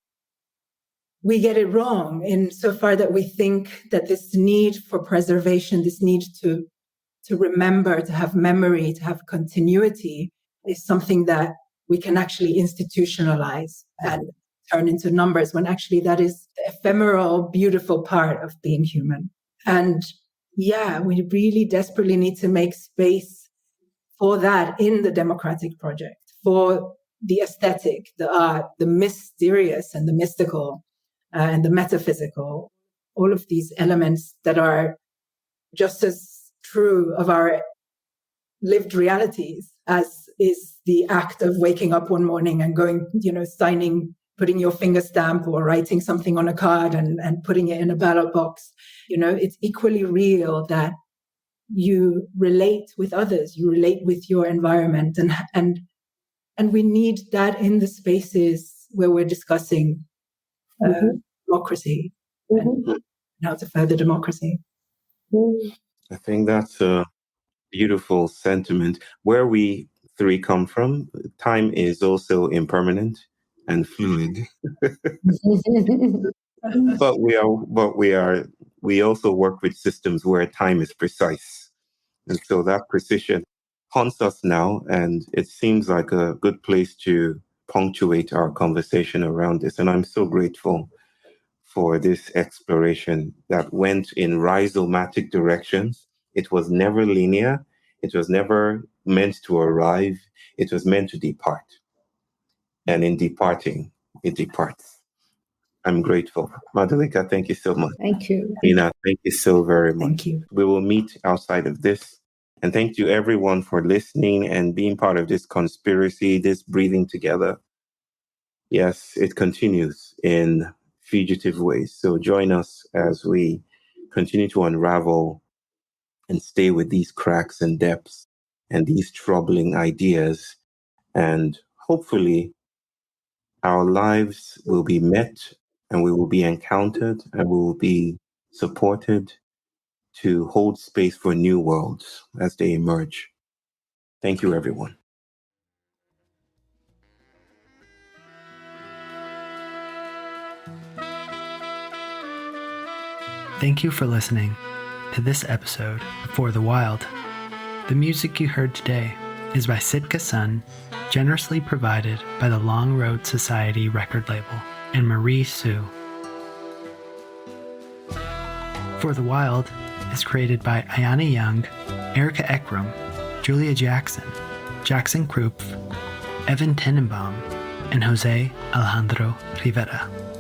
get it wrong insofar that we think that this need for preservation, this need to remember, to have memory, to have continuity is something that we can actually institutionalize and turn into numbers, when actually that is the ephemeral, beautiful part of being human. And we really desperately need to make space for that in the democratic project, for the aesthetic, the art, the mysterious and the mystical and the metaphysical, all of these elements that are just as true of our lived realities as is the act of waking up one morning and going, signing, putting your finger stamp or writing something on a card and putting it in a ballot box. It's equally real that you relate with others, you relate with your environment, and we need that in the spaces where we're discussing democracy and how to further democracy. I think that's a beautiful sentiment. Where we three come from, time is also impermanent and fluid. but we also work with systems where time is precise. And so that precision haunts us now, and it seems like a good place to punctuate our conversation around this. And I'm so grateful for this exploration that went in rhizomatic directions. It was never linear. It was never meant to arrive. It was meant to depart. And in departing, it departs. I'm grateful. Madhulika, thank you so much. Thank you. Minna, thank you so very much. Thank you. We will meet outside of this. And thank you everyone for listening and being part of this conspiracy, this breathing together. Yes, it continues in fugitive ways. So join us as we continue to unravel and stay with these cracks and depths and these troubling ideas. And hopefully our lives will be met and we will be encountered and we will be supported to hold space for new worlds as they emerge. Thank you, everyone. Thank you for listening to this episode of For the Wild. The music you heard today is by Sitka Sun, generously provided by the Long Road Society record label, and Marie Sue. For the Wild is created by Ayana Young, Erica Ekram, Julia Jackson, Jackson Krupp, Evan Tenenbaum, and Jose Alejandro Rivera.